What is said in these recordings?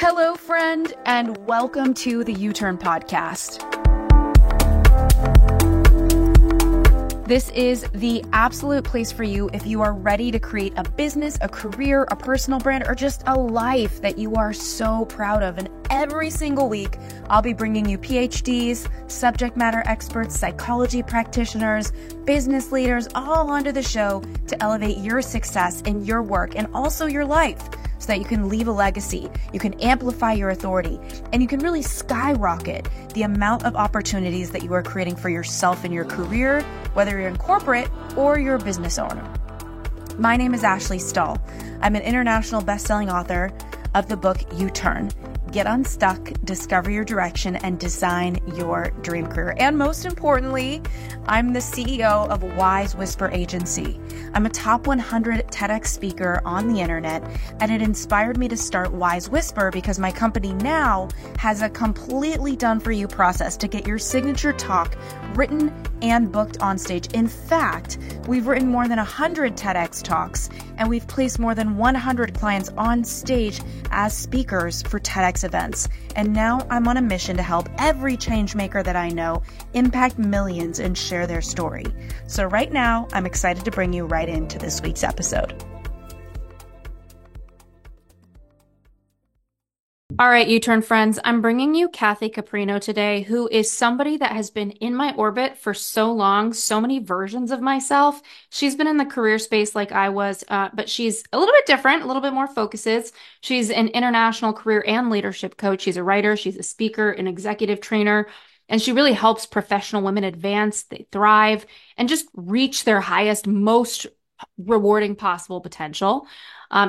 Hello, friend, and welcome to the U-Turn Podcast. This is the absolute place for you if you are ready to create a business, a career, a personal brand, or just a life that you are so proud of. And every single week, I'll be bringing you PhDs, subject matter experts, psychology practitioners, business leaders, all onto the show to elevate your success in your work and also your life, so that you can leave a legacy, you can amplify your authority, and you can really skyrocket the amount of opportunities that you are creating for yourself in your career, whether you're in corporate or you're a business owner. My name is Ashley Stahl. I'm an international best-selling author of the book U-Turn: Get Unstuck, Discover Your Direction, and Design Your Dream Career. And most importantly, I'm the CEO of Wise Whisper Agency. I'm a top 100 TEDx speaker on the internet, and it inspired me to start Wise Whisper because my company now has a completely done-for-you process to get your signature talk written and booked on stage. In fact, we've written more than 100 TEDx talks, and we've placed more than 100 clients on stage as speakers for TEDx events. And now I'm on a mission to help every change maker that I know impact millions and share their story. So right now, I'm excited to bring you right into this week's episode. All right, U-Turn friends, I'm bringing you Kathy Caprino today, who is somebody that has been in my orbit for so long, so many versions of myself. She's been in the career space like I was, but she's a little bit different, a little bit more focuses. She's an international career and leadership coach. She's a writer, she's a speaker, an executive trainer, and she really helps professional women advance, they thrive, and just reach their highest, most rewarding possible potential.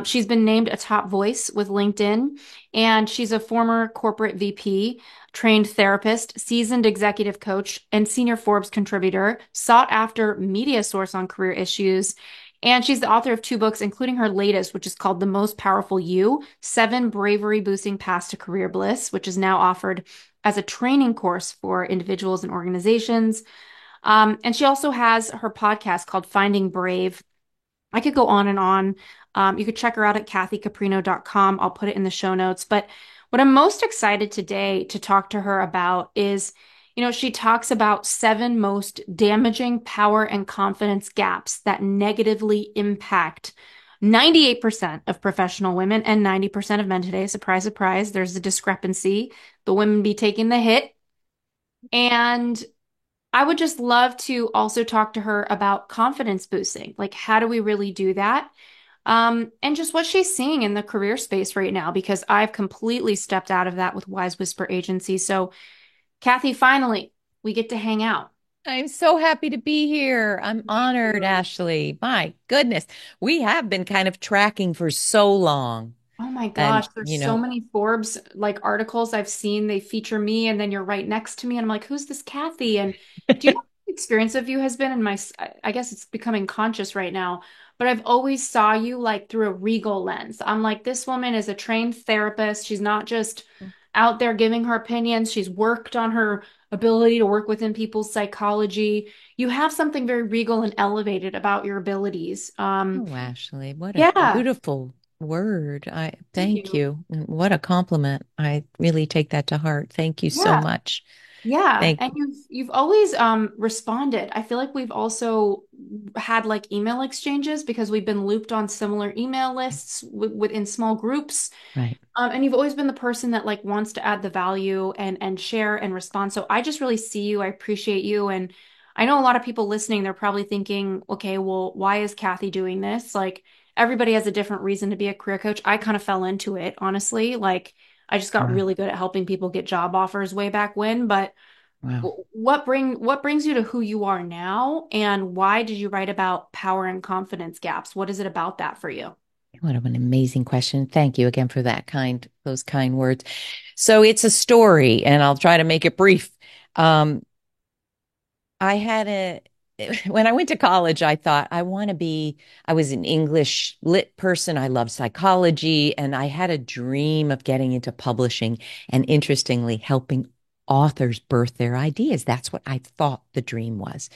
She's been named a top voice with LinkedIn, and she's a former corporate VP, trained therapist, seasoned executive coach, and senior Forbes contributor, sought after media source on career issues. And she's the author of 2 books, including her latest, which is called The Most Powerful You: 7 Bravery Boosting Paths to Career Bliss, which is now offered as a training course for individuals and organizations. And she also has her podcast called Finding Brave. I could go on and on. You could check her out at kathycaprino.com. I'll put it in the show notes. But what I'm most excited today to talk to her about is, she talks about 7 most damaging power and confidence gaps that negatively impact 98% of professional women and 90% of men today. Surprise, surprise. There's a discrepancy. The women be taking the hit. And I would just love to also talk to her about confidence boosting. Like, how do we really do that? And just what she's seeing in the career space right now, because I've completely stepped out of that with Wise Whisper Agency. So, Kathy, finally, we get to hang out. I'm so happy to be here. I'm honored, Ashley. My goodness. We have been kind of tracking for so long. Oh my And, gosh, there's so many Forbes articles I've seen. They feature me, and then you're right next to me, and I'm like, who's this Kathy? And do you know what the experience of you has been in I guess it's becoming conscious right now, but I've always saw you through a regal lens. I'm like, this woman is a trained therapist. She's not just out there giving her opinions. She's worked on her ability to work within people's psychology. You have something very regal and elevated about your abilities. Oh, Ashley, what a Yeah. beautiful word. I Thank thank you. you. And what a compliment. I really take that to heart. Thank you so Yeah. much. Yeah, Thank and you've always responded. I feel like we've also had email exchanges because we've been looped on similar email lists within small groups. right. And you've always been the person that wants to add the value and share and respond. So I just really see you. I appreciate you. And I know a lot of people listening, they're probably thinking, okay, well, why is Kathy doing this? Everybody has a different reason to be a career coach. I kind of fell into it, honestly. I just got Wow. really good at helping people get job offers way back when. But Wow. what brings you to who you are now, and why did you write about power and confidence gaps? What is it about that for you? What an amazing question. Thank you again for those kind words. So it's a story, and I'll try to make it brief. Um, I had when I went to college, I thought I was an English lit person. I love psychology, and I had a dream of getting into publishing and interestingly, helping authors birth their ideas. That's what I thought the dream was.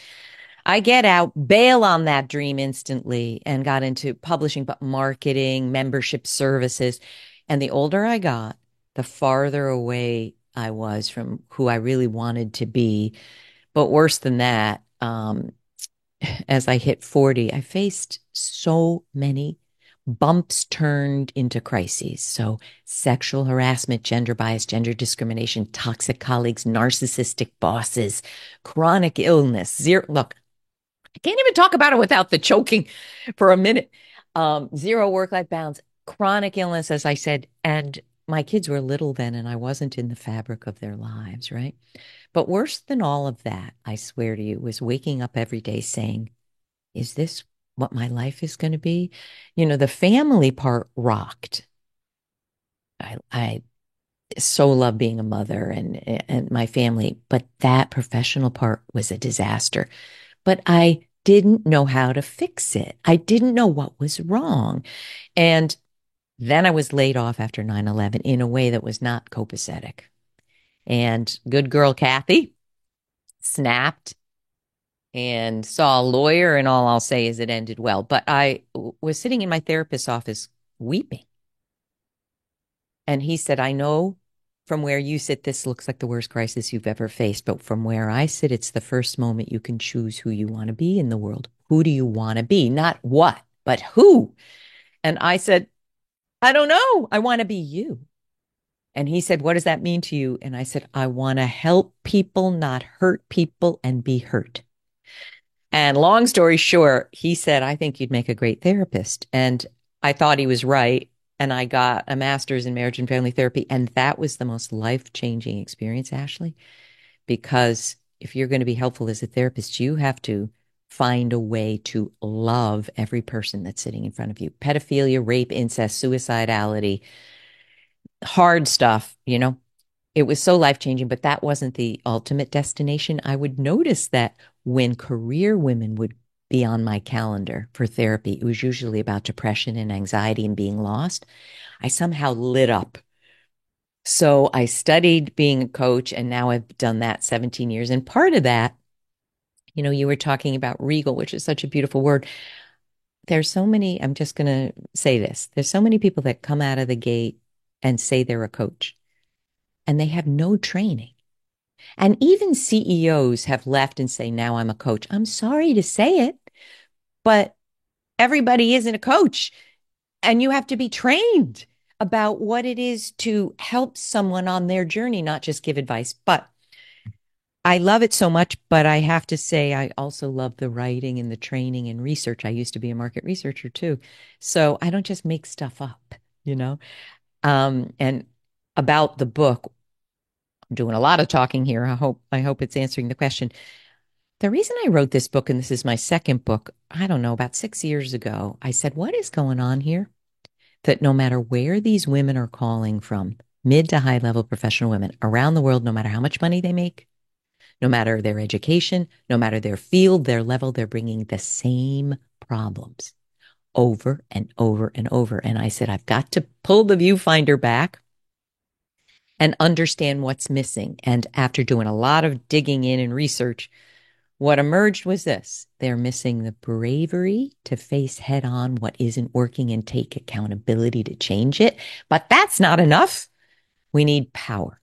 I get out, bail on that dream instantly, and got into publishing, but marketing, membership services. And the older I got, the farther away I was from who I really wanted to be. But worse than that, as I hit 40, I faced so many bumps turned into crises. So, sexual harassment, gender bias, gender discrimination, toxic colleagues, narcissistic bosses, chronic illness. Zero, look, I can't even talk about it without the choking for a minute. Zero work-life balance, chronic illness, as I said, and my kids were little then, and I wasn't in the fabric of their lives, right? But worse than all of that, I swear to you, was waking up every day saying, is this what my life is going to be? You know, the family part rocked. I so love being a mother and my family, but that professional part was a disaster. But I didn't know how to fix it. I didn't know what was wrong. And then I was laid off after 9/11 in a way that was not copacetic. And good girl Kathy snapped and saw a lawyer, and all I'll say is it ended well. But I was sitting in my therapist's office weeping. And he said, I know from where you sit, this looks like the worst crisis you've ever faced. But from where I sit, it's the first moment you can choose who you want to be in the world. Who do you want to be? Not what, but who. And I said, I don't know. I want to be you. And he said, what does that mean to you? And I said, I want to help people, not hurt people and be hurt. And long story short, he said, I think you'd make a great therapist. And I thought he was right. And I got a master's in marriage and family therapy. And that was the most life-changing experience, Ashley, because if you're going to be helpful as a therapist, you have to find a way to love every person that's sitting in front of you. Pedophilia, rape, incest, suicidality, hard stuff, you know. It was so life-changing, but that wasn't the ultimate destination. I would notice that when career women would be on my calendar for therapy, it was usually about depression and anxiety and being lost. I somehow lit up. So I studied being a coach, and now I've done that 17 years. And part of that, you know, you were talking about regal, which is such a beautiful word. There's so many, I'm just going to say this. There's so many people that come out of the gate and say they're a coach, and they have no training. And even CEOs have left and say, now I'm a coach. I'm sorry to say it, but everybody isn't a coach. And you have to be trained about what it is to help someone on their journey, not just give advice. But I love it so much, but I have to say, I also love the writing and the training and research. I used to be a market researcher too. So I don't just make stuff up, you know? And about the book, I'm doing a lot of talking here. I hope it's answering the question. The reason I wrote this book, and this is my second book, I don't know, about 6 years ago, I said, what is going on here? That no matter where these women are calling from, mid to high level professional women around the world, no matter how much money they make, no matter their education, no matter their field, their level, they're bringing the same problems over and over and over. And I said, I've got to pull the viewfinder back and understand what's missing. And after doing a lot of digging in and research, what emerged was this: they're missing the bravery to face head on what isn't working and take accountability to change it. But that's not enough. We need power.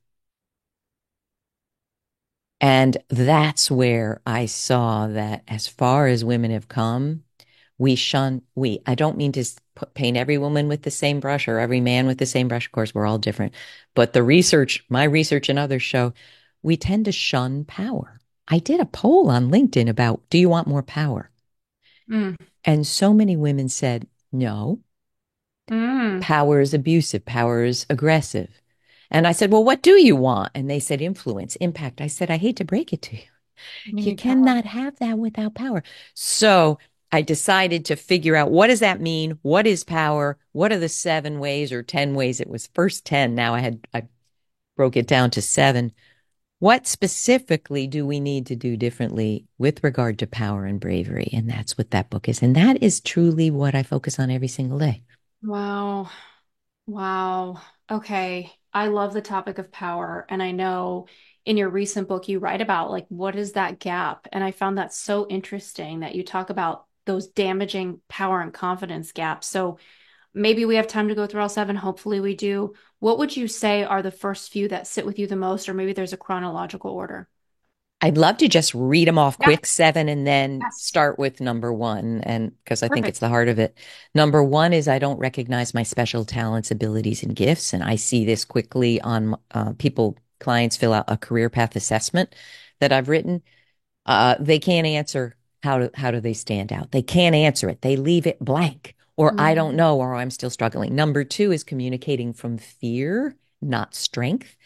And that's where I saw that as far as women have come, I don't mean to paint every woman with the same brush or every man with the same brush. Of course, we're all different. But my research and others show we tend to shun power. I did a poll on LinkedIn about, do you want more power? Mm, And so many women said, no, mm. power is abusive, power is aggressive. And I said, well, what do you want? And they said, influence, impact. I said, I hate to break it to you. You You need power. cannot have that without power. So I decided to figure out, what does that mean? What is power? What are the 7 ways or 10 ways? It was first 10. Now I broke it down to 7. What specifically do we need to do differently with regard to power and bravery? And that's what that book is. And that is truly what I focus on every single day. Wow. Wow. Okay. I love the topic of power. And I know in your recent book, you write about like, what is that gap? And I found that so interesting that you talk about those damaging power and confidence gaps. So Maybe we have time to go through all seven. Hopefully we do. What would you say are the first few that sit with you the most, or maybe there's a chronological order? I'd love to just read them off Yeah. quick, seven, and then Yes. start with number one. And because I think it's Perfect. the heart of it. Number one is I don't recognize my special talents, abilities, and gifts. And I see this quickly on clients fill out a career path assessment that I've written. They can't answer how do they stand out? They can't answer it. They leave it blank, or I don't Mm, know, or I'm still struggling. Number two is communicating from fear, not strength.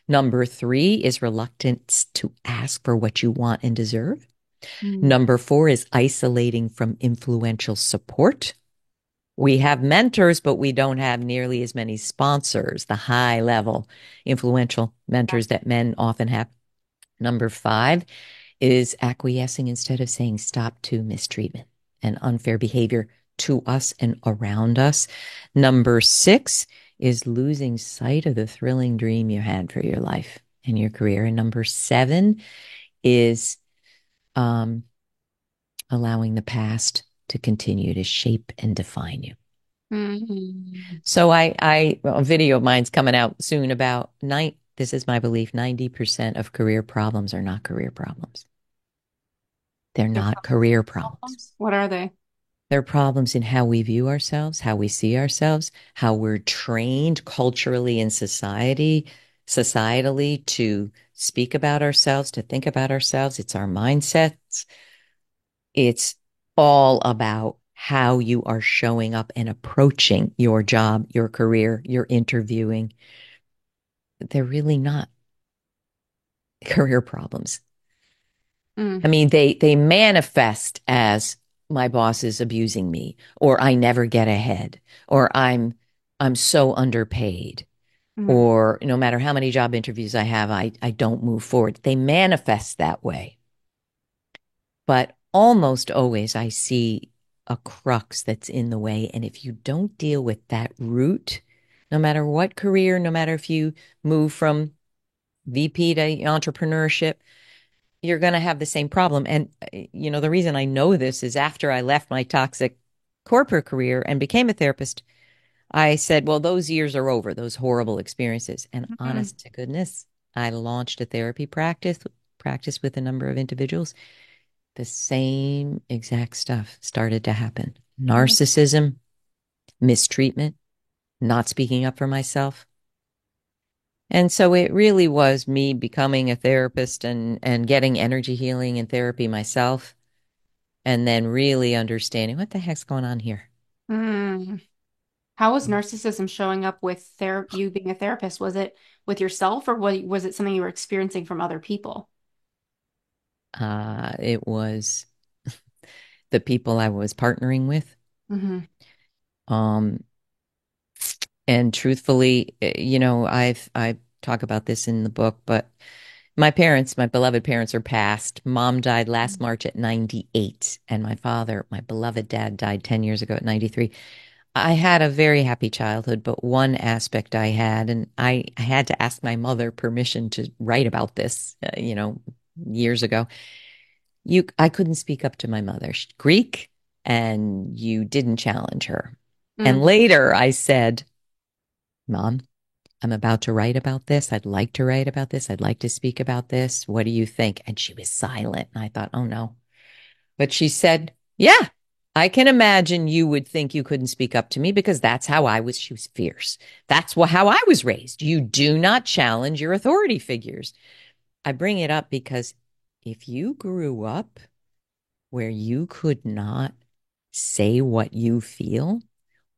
Number three is reluctance to ask for what you want and deserve. mm, Number four is isolating from influential support. We have mentors, but we don't have nearly as many sponsors, the high level influential mentors that men often have. Number five is acquiescing instead of saying stop to mistreatment and unfair behavior to us and around us. Number six is losing sight of the thrilling dream you had for your life and your career. And number seven is um, allowing the past to continue to shape and define you. mm. So a video of mine's coming out soon about night. This is my belief. 90% of career problems are not career problems. They're They're not career problems. problems. What are they? There are problems in how we view ourselves, how we see ourselves, how we're trained culturally in societally to speak about ourselves, to think about ourselves. It's our mindsets. It's all about how you are showing up and approaching your job, your career, your interviewing. They're really not career problems. I Mm, mean, they manifest as my boss is abusing me, or I never get ahead, or I'm so underpaid, mm, or no matter how many job interviews I have, I don't move forward. They manifest that way. But almost always I see a crux that's in the way. And if you don't deal with that root, no matter what career, no matter if you move from VP to entrepreneurship, you're going to have the same problem. And, the reason I know this is after I left my toxic corporate career and became a therapist, I said, well, those years are over, those horrible experiences. And mm, honest to goodness, I launched a therapy practice with a number of individuals. The same exact stuff started to happen. mm, Narcissism, mistreatment, not speaking up for myself. And so it really was me becoming a therapist and getting energy healing and therapy myself, and then really understanding what the heck's going on here. mm. How was narcissism showing up with you being a therapist? Was it with yourself, or was it something you were experiencing from other people? It was the people I was partnering with. Hmm. Um, and truthfully, I talk about this in the book, but my beloved parents are passed. Mom died last March at 98, and my father, my beloved dad, died 10 years ago at 93. I had a very happy childhood, but one aspect I had, and I had to ask my mother permission to write about this, years ago. I couldn't speak up to my mother. She's Greek, and you didn't challenge her. And Mm, later I said, Mom, I'm about to write about this. I'd like to write about this. I'd like to speak about this. What do you think? And she was silent. And I thought, oh no. But she said, yeah, I can imagine you would think you couldn't speak up to me because that's how I was. She was fierce. That's how I was raised. You do not challenge your authority figures. I bring it up because if you grew up where you could not say what you feel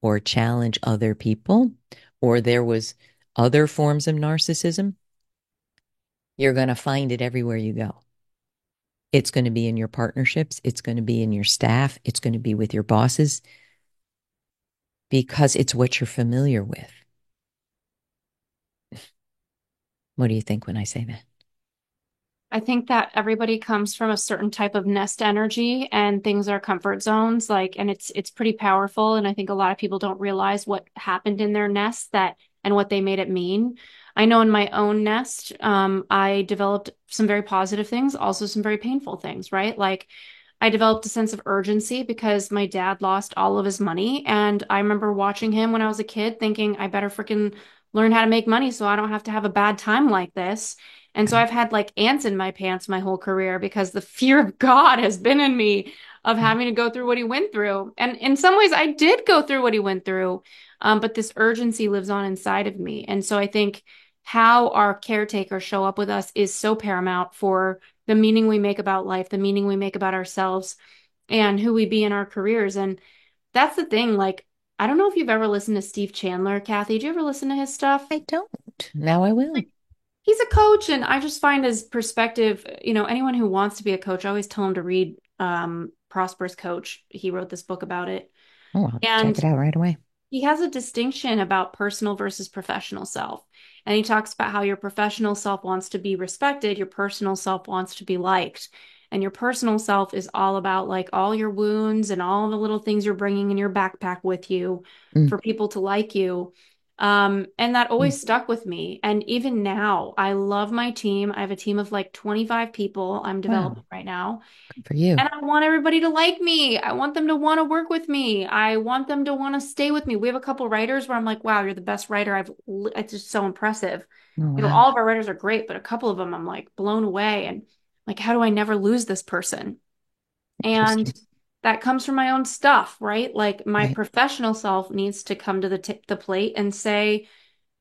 or challenge other people, or there was other forms of narcissism, you're going to find it everywhere you go. It's going to be in your partnerships. It's going to be in your staff. It's going to be with your bosses because it's what you're familiar with. What do you think when I say that? I think that everybody comes from a certain type of nest energy and things are comfort zones, and it's pretty powerful. And I think a lot of people don't realize what happened in their nest and what they made it mean. I know in my own nest, I developed some very positive things, also some very painful things, right? Like I developed a sense of urgency because my dad lost all of his money. And I remember watching him when I was a kid thinking, I better freaking learn how to make money so I don't have to have a bad time like this. And so Right. I've had like ants in my pants my whole career because the fear of God has been in me of Right. having to go through what he went through. And in some ways, I did go through what he went through. But this urgency lives on inside of me. And so I think how our caretakers show up with us is so paramount for the meaning we make about life, the meaning we make about ourselves, and who we be in our careers. And that's the thing. Like, I don't know if you've ever listened to Steve Chandler, Kathy. Did you ever listen to his stuff? I don't. Now I will. Like, he's a coach, and I just find his perspective, anyone who wants to be a coach, I always tell them to read Prosperous Coach. He wrote this book about it. Oh, I'll check And it out right away. he has a distinction about personal versus professional self. And he talks about how your professional self wants to be respected, your personal self wants to be liked. And your personal self is all about like all your wounds and all the little things you're bringing in your backpack with you Mm, for people to like you. And that mm. always stuck with me. And even now, I love my team. I have a team of like 25 people I'm developing Wow. right now. Good for you. And I want everybody to like me. I want them to want to work with me. I want them to want to stay with me. We have a couple writers where I'm like, wow, you're the best writer. It's just so impressive. Oh, wow. All of our writers are great, but a couple of them I'm like blown away and like, how do I never lose this person? And Interesting. that comes from my own stuff, right? Like my Right. professional self needs to come to the plate and say,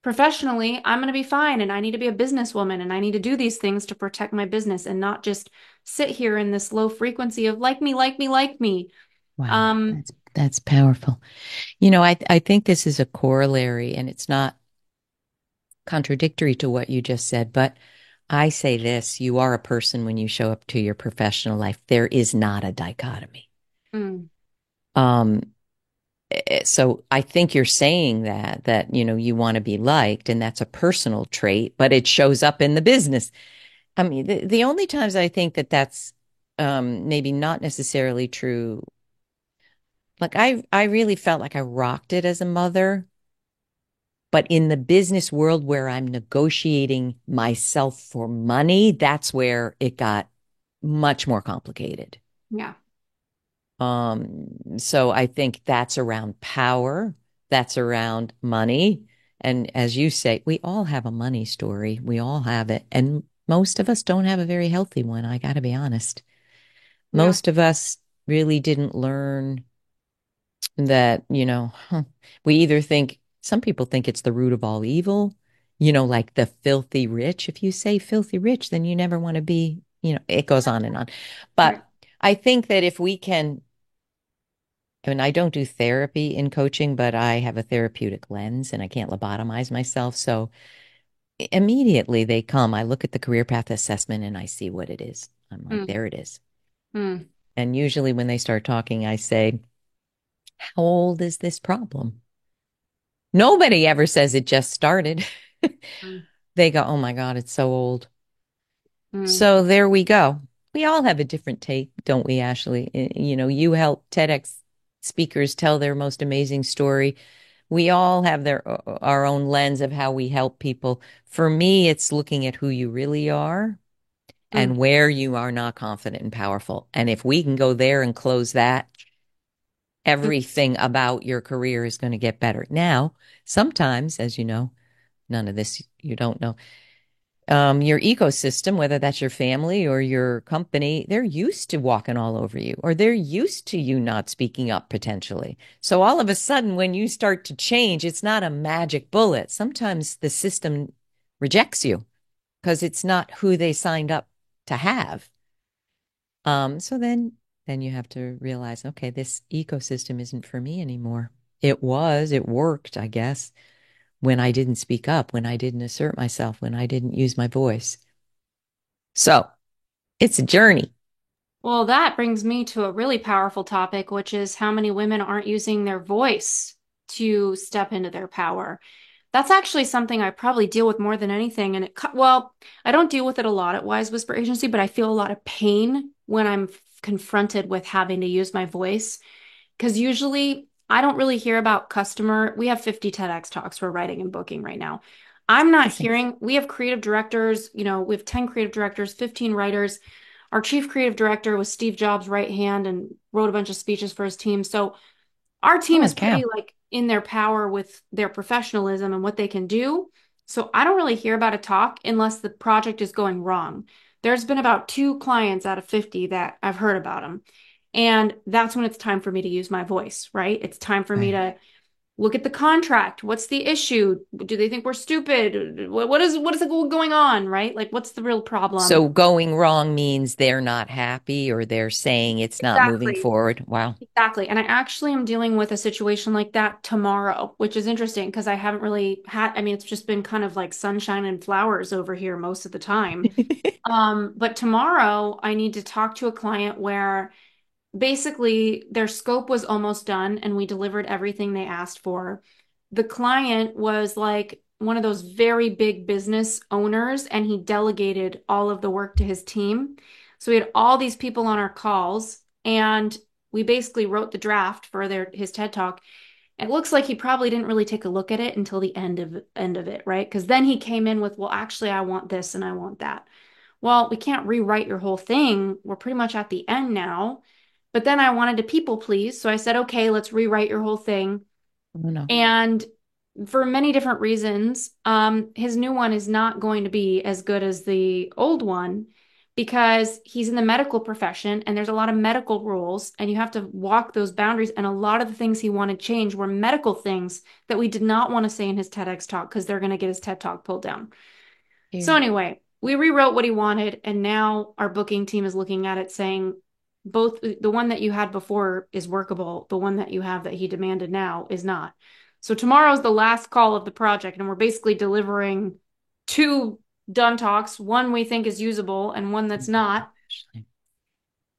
professionally, I'm going to be fine and I need to be a businesswoman and I need to do these things to protect my business and not just sit here in this low frequency of like me, like me, like me. Wow. Um, That's powerful. I think this is a corollary and it's not contradictory to what you just said, but I say this, you are a person when you show up to your professional life. There is not a dichotomy. mm, Um, so I think you're saying that you want to be liked and that's a personal trait, but it shows up in the business. I mean, the only times I think that that's maybe not necessarily true, like I really felt like I rocked it as a mother, but in the business world where I'm negotiating myself for money, that's where it got much more complicated. yeah, So I think that's around power, that's around money. And as you say, we all have a money story. We all have it. And most of us don't have a very healthy one. I got to be honest. yeah, Most of us really didn't learn that, we either think some people think it's the root of all evil, like the filthy rich. If you say filthy rich, then you never want to be, it goes on and on. right. But I think that if we can, I mean, I don't do therapy in coaching, but I have a therapeutic lens and I can't lobotomize myself. So immediately they come, I look at the career path assessment and I see what it is. I'm like, Mm, there it is. mm, And usually when they start talking, I say, how old is this problem? Nobody ever says it just started. mm, They go, oh my God, it's so old. mm, So there we go. We all have a different take, don't we, Ashley? You help TEDx speakers tell their most amazing story. We all have our own lens of how we help people. For me, it's looking at who you really are and mm, where you are not confident and powerful. And if we can go there and close that, mm, everything about your career is going to get better. Now, sometimes, as you know, none of this you don't know. Your ecosystem, whether that's your family or your company, they're used to walking all over you, or they're used to you not speaking up potentially. So all of a sudden, when you start to change, it's not a magic bullet. Sometimes the system rejects you because it's not who they signed up to have. So then you have to realize, okay, this ecosystem isn't for me anymore. It worked, I guess, when I didn't speak up, when I didn't assert myself, when I didn't use my voice. So it's a journey. Well, that brings me to a really powerful topic, which is how many women aren't using their voice to step into their power. That's actually something I probably deal with more than anything. And well, I don't deal with it a lot at Wise Whisper Agency, but I feel a lot of pain when I'm confronted with having to use my voice. Because usually I don't really hear about we have 50 TEDx talks we're writing and booking right now. I'm not Amazing. hearing, we have creative directors, we have 10 creative directors, 15 writers. Our chief creative director was Steve Jobs' right hand and wrote a bunch of speeches for his team. So our team Holy is cow. pretty like in their power with their professionalism and what they can do. So I don't really hear about a talk unless the project is going wrong. There's been about two clients out of 50 that I've heard about them. And that's when it's time for me to use my voice, right? It's time for me Right. to look at the contract. What's the issue? Do they think we're stupid? What is going on, right? Like what's the real problem? So going wrong means they're not happy or they're saying it's not moving Exactly. forward. Wow. Exactly. And I actually am dealing with a situation like that tomorrow, which is interesting because I haven't really had, I mean, it's just been kind of like sunshine and flowers over here most of the time. But tomorrow I need to talk to a client where basically their scope was almost done and we delivered everything they asked for. The client was like one of those very big business owners and he delegated all of the work to his team. So we had all these people on our calls and we basically wrote the draft for his TED Talk. It looks like he probably didn't really take a look at it until the end of it, right? Because then he came in with, well, actually, I want this and I want that. Well, we can't rewrite your whole thing. We're pretty much at the end now. But then I wanted to people please. So I said, okay, let's rewrite your whole thing. Oh, no. And for many different reasons, his new one is not going to be as good as the old one because he's in the medical profession and there's a lot of medical rules and you have to walk those boundaries. And a lot of the things he wanted changed were medical things that we did not want to say in his TEDx talk because they're going to get his TED talk pulled down. So Dear. anyway, we rewrote what he wanted, and now our booking team is looking at it saying both the one that you had before is workable, the one that you have that he demanded now is not. So tomorrow's the last call of the project, and we're basically delivering two done talks, one we think is usable and one that's not. Ashley.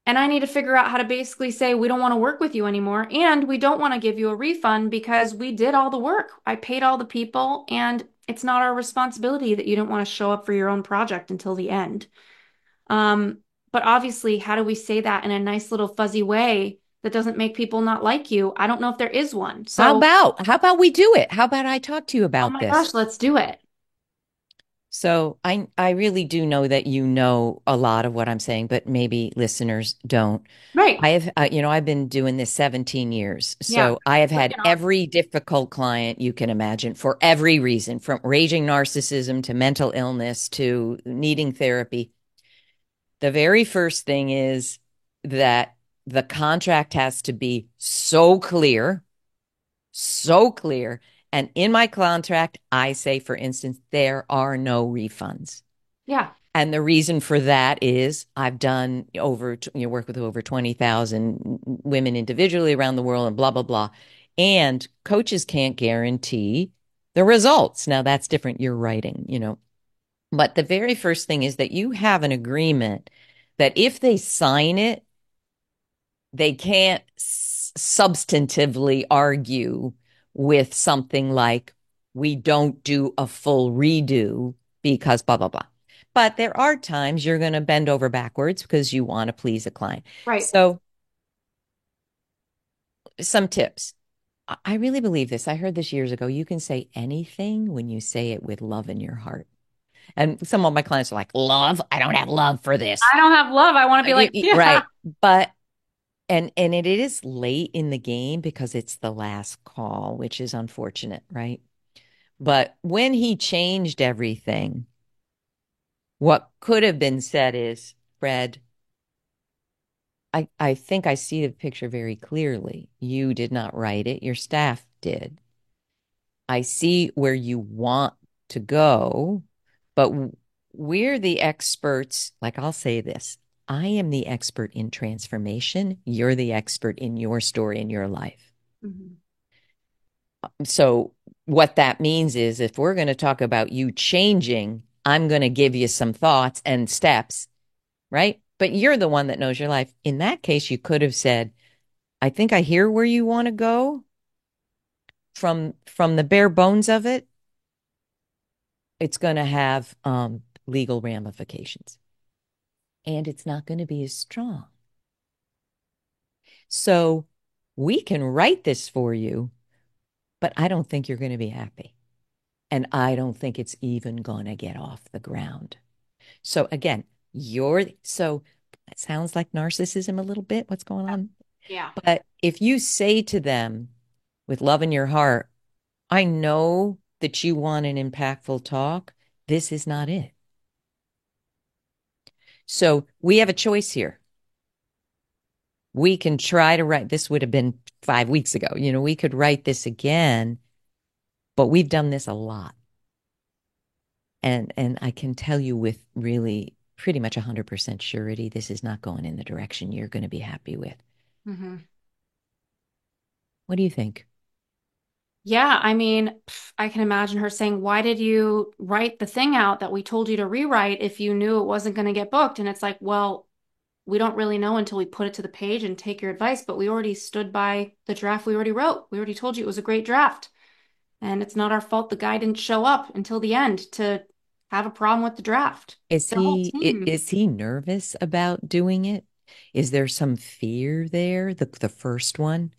And I need to figure out how to basically say we don't want to work with you anymore and we don't want to give you a refund because we did all the work. I paid all the people and it's not our responsibility that you don't want to show up for your own project until the end. Um, but obviously, how do we say that in a nice little fuzzy way that doesn't make people not like you? I don't know if there is one. So, How about we do it? How about I talk to you oh about my this? gosh, let's do it. So I really do know that you know a lot of what I'm saying, but maybe listeners don't. Right. I've been doing this 17 years. Yeah. So I have Bring had it on. every difficult client you can imagine for every reason, from raging narcissism to mental illness to needing therapy. The very first thing is that the contract has to be so clear, so clear. And in my contract, I say, for instance, there are no refunds. Yeah. And the reason for that is I've done work with over 20,000 women individually around the world and blah, blah, blah. And coaches can't guarantee the results. Now that's different. You're writing. But the very first thing is that you have an agreement that if they sign it, they can't substantively argue with something like, we don't do a full redo because blah, blah, blah. But there are times you're going to bend over backwards because you want to please a client. Right. So, some tips. I really believe this. I heard this years ago. You can say anything when you say it with love in your heart. And some of my clients are like, love? I don't have love for this. I don't have love. I want to be like, yeah. Right. But and it is late in the game because it's the last call, which is unfortunate, right? But when he changed everything, what could have been said is, Fred, I think I see the picture very clearly. You did not write it, your staff did. I see where you want to go, but we're the experts. Like I'll say this, I am the expert in transformation. You're the expert in your story in your life. Mhm. So what that means is if we're going to talk about you changing, I'm going to give you some thoughts and steps, right? But you're the one that knows your life. In that case, you could have said, I think I hear where you want to go from the bare bones of it. It's going to have legal ramifications and it's not going to be as strong. So we can write this for you, but I don't think you're going to be happy. And I don't think it's even going to get off the ground. So again, sounds like narcissism a little bit, what's going on. Yeah. But if you say to them with love in your heart, I know that you want an impactful talk, this is not it. So we have a choice here. We can try to write, this would have been 5 weeks ago. We could write this again, but we've done this a lot. And I can tell you with really pretty much 100% surety, this is not going in the direction you're going to be happy with. Hmm. What do you think? Yeah, I mean, I can imagine her saying, "Why did you write the thing out that we told you to rewrite if you knew it wasn't going to get booked?" And it's like, well, we don't really know until we put it to the page and take your advice, but we already stood by the draft we already wrote. We already told you it was a great draft. And it's not our fault the guy didn't show up until the end to have a problem with the draft. Is Their whole he team. is he nervous about doing it? Is there some fear there? The first one?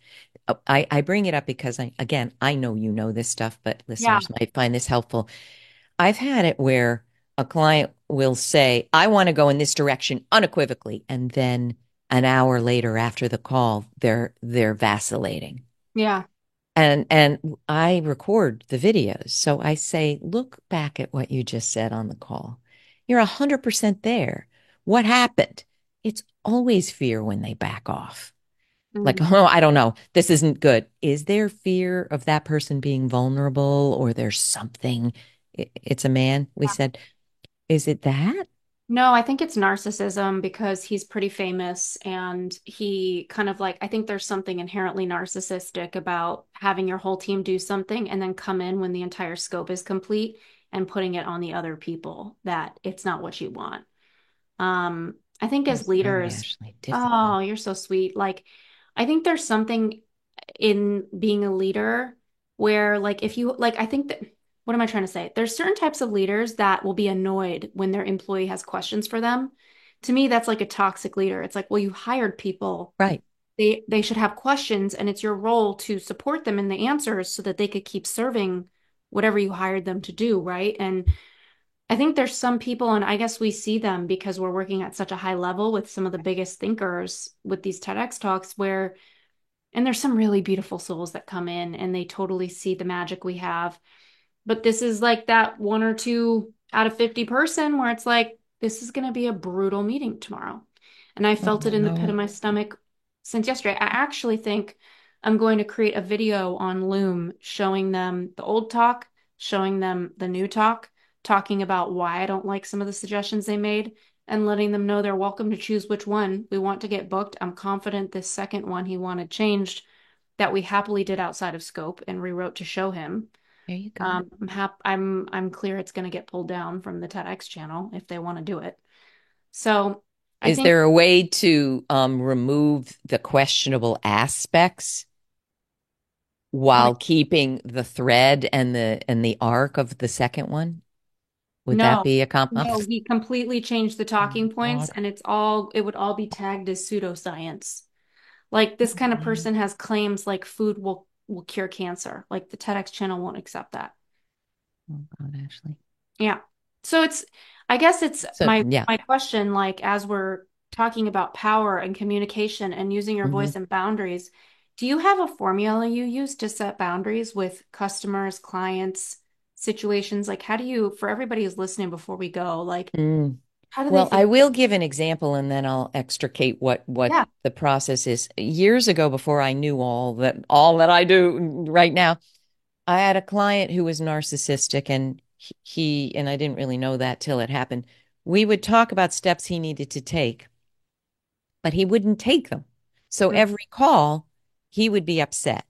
I bring it up because I know you know this stuff, but Yeah. listeners might find this helpful. I've had it where a client will say, I want to go in this direction unequivocally, and then an hour later after the call, they're vacillating. Yeah. And I record the videos. So I say, look back at what you just said on the call. You're 100% there. What happened? It's always fear when they back off. Like, Mm. oh, I don't know. This isn't good. Is there fear of that person being vulnerable or there's something? It's a man, we said. Is it that? No, I think it's narcissism because he's pretty famous and he kind of like, I think there's something inherently narcissistic about having your whole team do something and then come in when the entire scope is complete and putting it on the other people that it's not what you want. I think I'm as sorry, leaders, Ashley. Difficult. oh, you're so sweet. Like, I think there's something in being a leader where, like, if you, like, I think that, what am I trying to say? There's certain types of leaders that will be annoyed when their employee has questions for them. To me, that's like a toxic leader. It's like, well, you hired people. Right. They should have questions, and it's your role to support them in the answers so that they could keep serving whatever you hired them to do, right? And I think there's some people, and I guess we see them because we're working at such a high level with some of the biggest thinkers with these TEDx talks where, and there's some really beautiful souls that come in and they totally see the magic we have. But this is like that one or two out of 50 person where it's like, this is going to be a brutal meeting tomorrow. And I Oh, felt it in the pit of no. my stomach since yesterday. I actually think I'm going to create a video on Loom showing them the old talk, showing them the new talk, talking about why I don't like some of the suggestions they made, and letting them know they're welcome to choose which one we want to get booked. I'm confident this second one he wanted changed that we happily did outside of scope and rewrote to show him. There you go. I'm clear it's going to get pulled down from the TEDx channel if they want to do it. So I Is think there a way to remove the questionable aspects like while keeping the thread and the arc of the second one? Would that no, be a comp? no, he completely changed the talking Oh, points God. and it would all be tagged as pseudoscience. Like this kind of Okay. person has claims like food will cure cancer. Like the TEDx channel won't accept that. Oh, God, Ashley. Yeah. So it's, I guess it's So, yeah. my question, like as we're talking about power and communication and using your Mhm. voice and boundaries, do you have a formula you use to set boundaries with customers, clients, situations? Like how do you, for everybody who's listening before we go, like Mm. how do they Well, I think? will give an example and then I'll extricate what Yeah. the process is. Years ago, before I knew all that I do right now, I had a client who was narcissistic and and I didn't really know that till it happened. We would talk about steps he needed to take, but he wouldn't take them. So every call, he would be upset.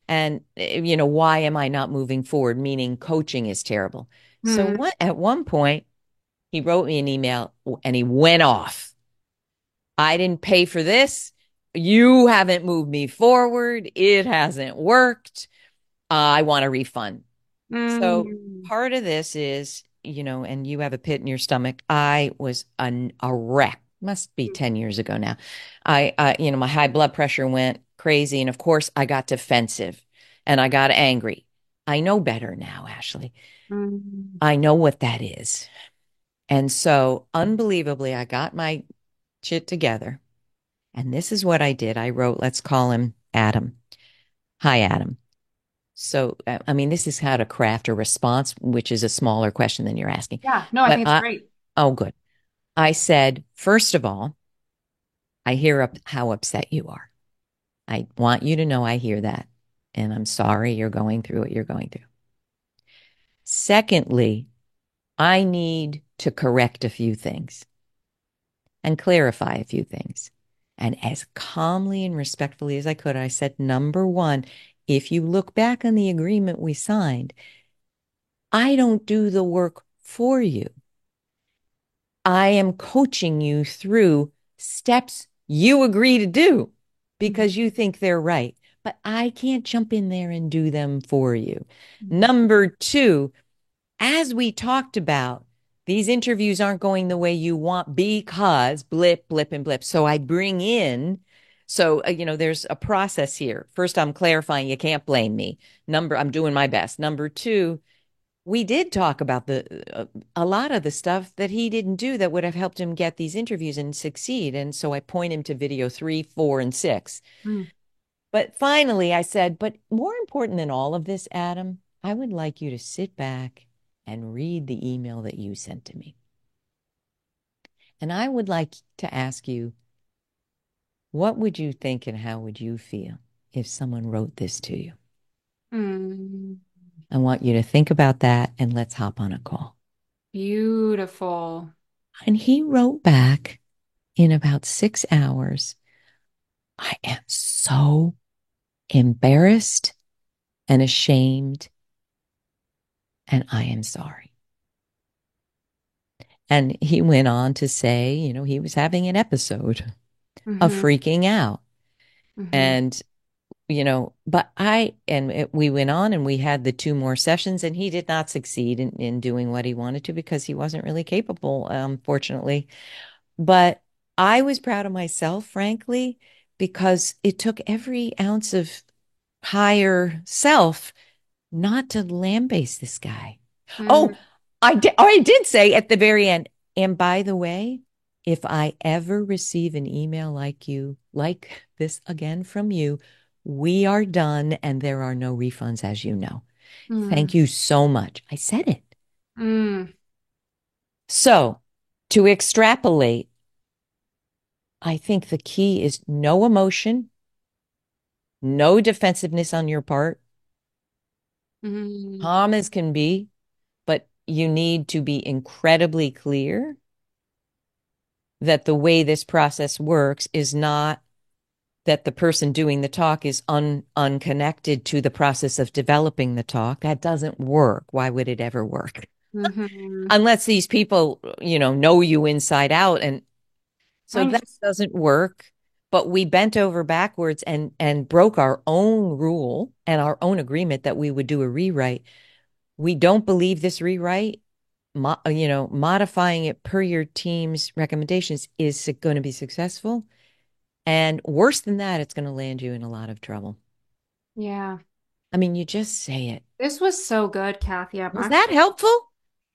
And, why am I not moving forward? Meaning coaching is terrible. So Mm-hmm. at one point, he wrote me an email and he went off. I didn't pay for this. You haven't moved me forward. It hasn't worked. I want a refund. So Mm-hmm. part of this is, and you have a pit in your stomach. I was a wreck. Must be 10 years ago now. My high blood pressure went crazy. And of course, I got defensive and I got angry. I know better now, Ashley. Mm-hmm. I know what that is. And so, unbelievably, I got my chit together. And this is what I did. I wrote, let's call him Adam. Hi, Adam. So, I mean, this is how to craft a response, which is a smaller question than you're asking. Yeah, no, I But think it's great. oh, good. I said, first of all, I hear how upset you are. I want you to know I hear that. And I'm sorry you're going through what you're going through. Secondly, I need to correct a few things and clarify a few things. And as calmly and respectfully as I could, I said, number one, if you look back on the agreement we signed, I don't do the work for you. I am coaching you through steps you agree to do because you think they're right, but I can't jump in there and do them for you. Mhm. Number two, as we talked about, these interviews aren't going the way you want because blip, blip, and blip. So I bring in, there's a process here. First, I'm clarifying you can't blame me. I'm doing my best. Number two, we did talk about a lot of the stuff that he didn't do that would have helped him get these interviews and succeed. And so I point him to video 3, 4, and 6. Mm. But finally, I said, but more important than all of this, Adam, I would like you to sit back and read the email that you sent to me. And I would like to ask you, what would you think and how would you feel if someone wrote this to you? Mm. I want you to think about that and let's hop on a call. Beautiful. And he wrote back in about 6 hours. I am so embarrassed and ashamed, and I am sorry. And he went on to say, he was having an episode of Hmm. freaking out. Hmm. And, we went on and we had the two more sessions, and he did not succeed in doing what he wanted to because he wasn't really capable, fortunately. But I was proud of myself, frankly, because it took every ounce of higher self not to lambaste this guy. Oh, Mm. I did say at the very end, and by the way, if I ever receive an email like this again from you, we are done and there are no refunds, as you know. Thank Mm. you so much. I said it. Mm. So to extrapolate, I think the key is no emotion, no defensiveness on your part, Mm. calm as can be, but you need to be incredibly clear that the way this process works is not that the person doing the talk is unconnected to the process of developing the talk. That doesn't work. Why would it ever work? Hmm. Unless these people, know you inside out. And so I that just, doesn't work. But we bent over backwards and broke our own rule and our own agreement that we would do a rewrite. We don't believe this rewrite, modifying it per your team's recommendations is going to be successful. And worse than that, it's going to land you in a lot of trouble. yeah. I mean, you just say it. This was so good, Kathy. I'm Was that actually, helpful?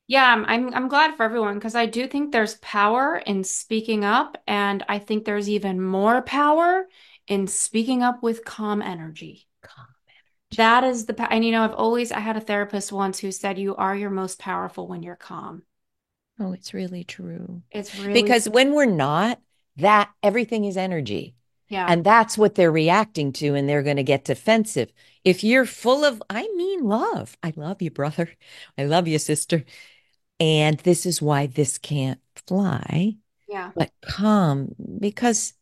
yeah, I'm glad for everyone because I do think there's power in speaking up, and I think there's even more power in speaking up with calm energy. Calm energy. That is and I had a therapist once who said you are your most powerful when you're calm. Oh, it's really true. It's really, Because when we're not, that everything is energy. yeah. And that's what they're reacting to, and they're going to get defensive. If you're full of, I mean, love. I love you, brother. I love you, sister. And this is why this can't fly, Yeah. but calm, because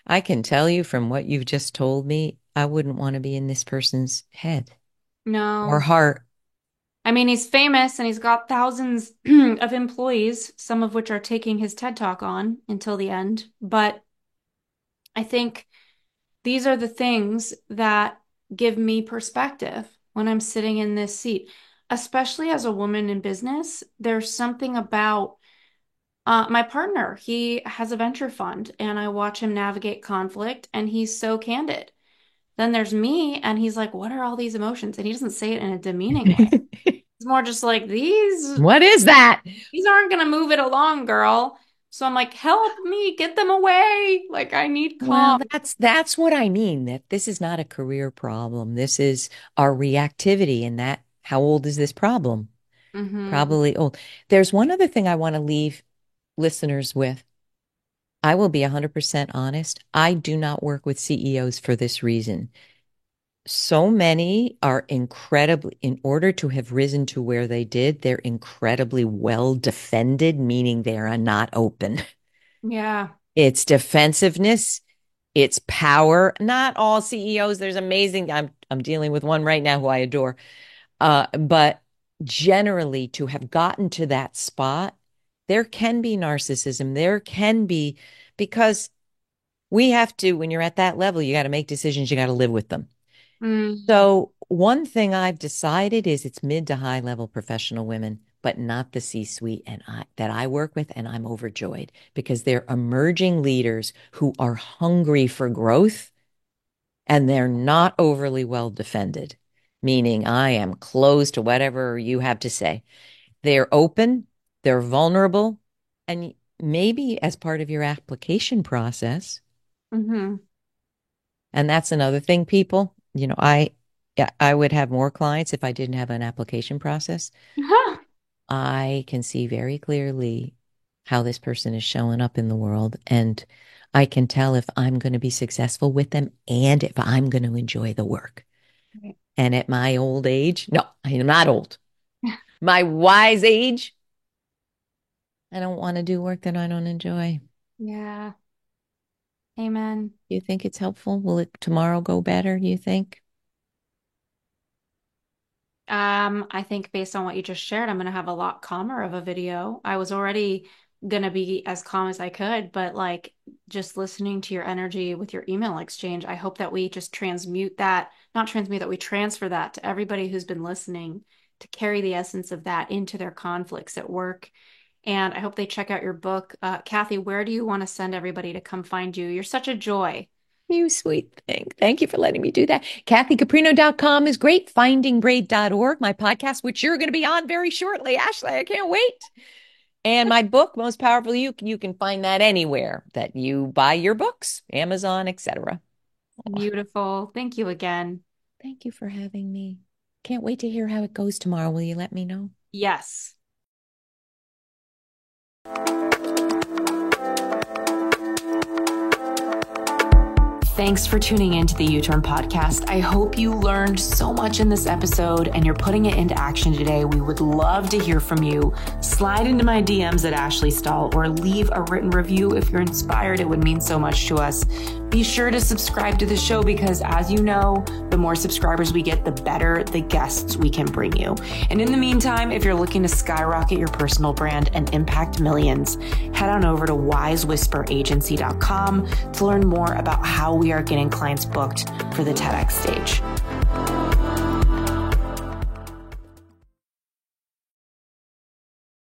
I can tell you from what you've just told me, I wouldn't want to be in this person's head or No. heart. I mean, he's famous and he's got thousands of employees, some of which are taking his TED Talk on until the end. But I think these are the things that give me perspective when I'm sitting in this seat, especially as a woman in business. There's something about my partner. He has a venture fund and I watch him navigate conflict and he's so candid. Then there's me and he's like, "What are all these emotions?" And he doesn't say it in a demeaning way. It's more just like these What is that? these aren't gonna move it along, girl. So I'm like, help me get them away. Like I need Well, calm. that's what I mean, that this is not a career problem. This is our reactivity, and that how old is this problem? Mm-hmm. Probably old. There's one other thing I want to leave listeners with. I will be 100% honest. I do not work with CEOs for this reason. So many are incredibly, in order to have risen to where they did, they're incredibly well defended, meaning they are not open. Yeah. It's defensiveness, it's power. Not all CEOs. There's amazing. I'm dealing with one right now who I adore. But generally, to have gotten to that spot, there can be narcissism. There can be, because we have to, when you're at that level, you got to make decisions, you got to live with them. Mm. So, one thing I've decided is it's mid to high level professional women, but not the C-suite and that I work with, and I'm overjoyed because they're emerging leaders who are hungry for growth and they're not overly well defended, meaning I am closed to whatever you have to say. They're open, they're vulnerable, and maybe as part of your application process, Mm-hmm. and that's another thing, people, I would have more clients if I didn't have an application process. I can see very clearly how this person is showing up in the world, and I can tell if I'm going to be successful with them and if I'm going to enjoy the work. Right. And at my old age, no, I am not old. My wise age, I don't want to do work that I don't enjoy. Yeah. Amen. You think it's helpful? Will it tomorrow go better, you think? I think based on what you just shared, I'm gonna have a lot calmer of a video. I was already gonna be as calm as I could, but like just listening to your energy with your email exchange, I hope that we just transmute that, not transmute that, we transfer that to everybody who's been listening to carry the essence of that into their conflicts at work. And I hope they check out your book. Kathy, where do you want to send everybody to come find you? You're such a joy. You sweet thing. Thank you for letting me do that. KathyCaprino.com is great. FindingBrave.org, my podcast, which you're going to be on very shortly. Ashley, I can't wait. And my book, Most Powerful You can find that anywhere that you buy your books, Amazon, etc. Beautiful. Thank you again. Thank you for having me. Can't wait to hear how it goes tomorrow. Will you let me know? Yes. Thanks for tuning in to the U-Turn podcast. I hope you learned so much in this episode and you're putting it into action today. We would love to hear from you. Slide into my DMs at Ashley Stahl or leave a written review if you're inspired. It would mean so much to us. Be sure to subscribe to the show because, as you know, the more subscribers we get, the better the guests we can bring you. And in the meantime, if you're looking to skyrocket your personal brand and impact millions, head on over to wisewhisperagency.com to learn more about how we are getting clients booked for the TEDx stage.